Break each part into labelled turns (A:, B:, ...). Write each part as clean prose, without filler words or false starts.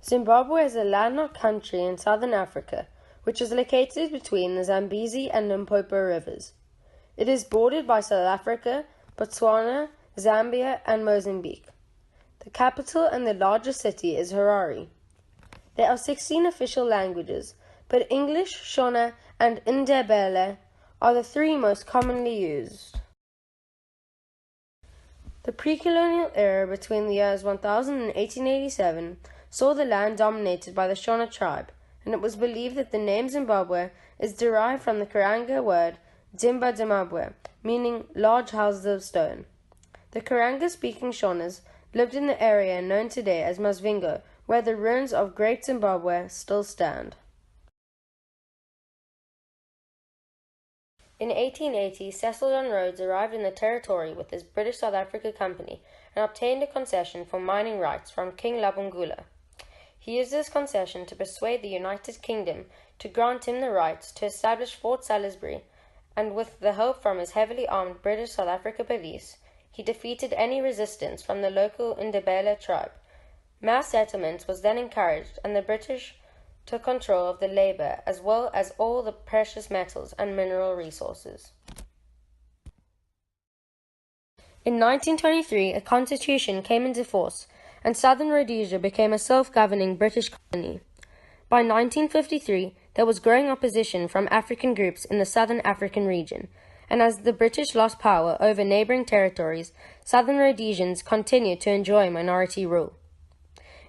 A: Zimbabwe is a landlocked country in southern Africa, which is located between the Zambezi and Limpopo rivers. It is bordered by South Africa, Botswana, Zambia, and Mozambique. The capital and the largest city is Harare. There are 16 official languages, but English, Shona, and Ndebele are the three most commonly used. The pre-colonial era between the years 1000 and 1887 saw the land dominated by the Shona tribe, and it was believed that the name Zimbabwe is derived from the Karanga word Zimbabwe, meaning large houses of stone. The Karanga-speaking Shonas lived in the area known today as Masvingo, where the ruins of Great Zimbabwe still stand. In 1880, Cecil John Rhodes arrived in the territory with his British South Africa Company and obtained a concession for mining rights from King Labongula. He used this concession to persuade the United Kingdom to grant him the right to establish Fort Salisbury, and with the help from his heavily armed British South Africa police, he defeated any resistance from the local Ndebele tribe. Mass settlement was then encouraged, and the British took control of the labor as well as all the precious metals and mineral resources. In 1923, a constitution came into force, and Southern Rhodesia became a self-governing British colony. By 1953, there was growing opposition from African groups in the Southern African region, and as the British lost power over neighboring territories, Southern Rhodesians continued to enjoy minority rule.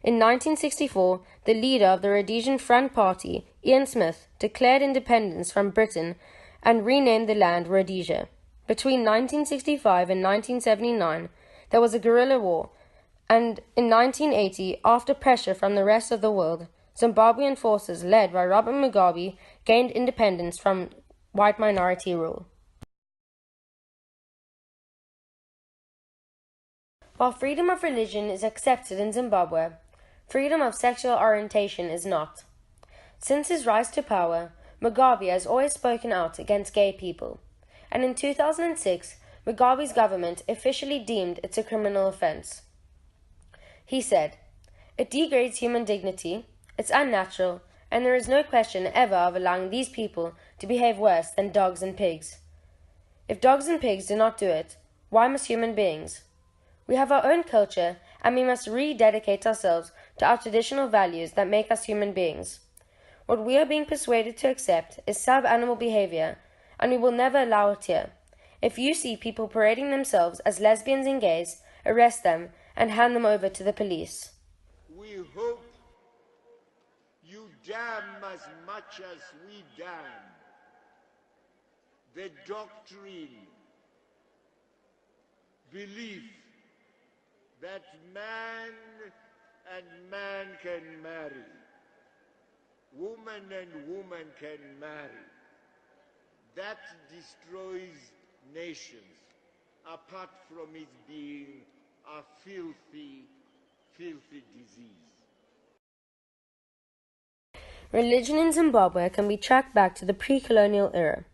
A: In 1964, the leader of the Rhodesian Front Party, Ian Smith, declared independence from Britain and renamed the land Rhodesia. Between 1965 and 1979, there was a guerrilla war, and in 1980, after pressure from the rest of the world, Zimbabwean forces led by Robert Mugabe gained independence from white minority rule. While freedom of religion is accepted in Zimbabwe, freedom of sexual orientation is not. Since his rise to power, Mugabe has always spoken out against gay people, and in 2006, Mugabe's government officially deemed it a criminal offense. He said, "It degrades human dignity, it's unnatural, and there is no question ever of allowing these people to behave worse than dogs and pigs. If dogs and pigs do not do it, why must human beings? We have our own culture, and we must rededicate ourselves to our traditional values that make us human beings. What we are being persuaded to accept is sub-animal behavior, and we will never allow it here. If you see people parading themselves as lesbians and gays, arrest them and hand them over to the police."
B: We hope you damn as much as we damn the doctrine, belief that man and man can marry, woman and woman can marry. That destroys nations, apart from it being a filthy, filthy disease.
A: Religion in Zimbabwe can be tracked back to the pre-colonial era.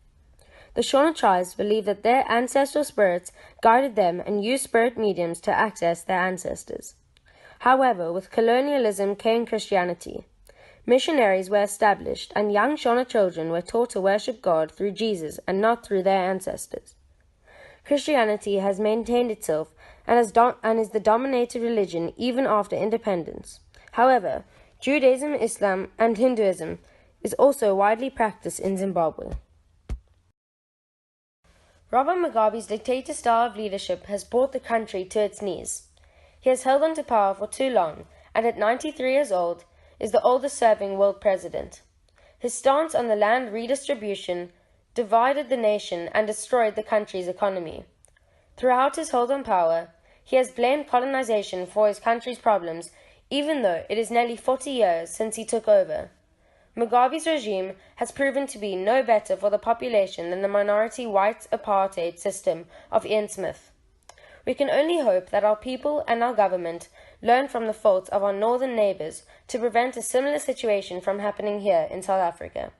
A: The Shona tribes believe that their ancestral spirits guided them and used spirit mediums to access their ancestors. However, with colonialism came Christianity. Missionaries were established, and young Shona children were taught to worship God through Jesus and not through their ancestors. Christianity has maintained itself and is the dominated religion even after independence. However, Judaism, Islam, and Hinduism is also widely practiced in Zimbabwe. Robert Mugabe's dictator style of leadership has brought the country to its knees. He has held on to power for too long, and at 93 years old, is the oldest serving world president. His stance on the land redistribution divided the nation and destroyed the country's economy. Throughout his hold on power, he has blamed colonization for his country's problems, even though it is nearly 40 years since he took over. Mugabe's regime has proven to be no better for the population than the minority white apartheid system of Ian Smith. We can only hope that our people and our government learn from the faults of our northern neighbours to prevent a similar situation from happening here in South Africa.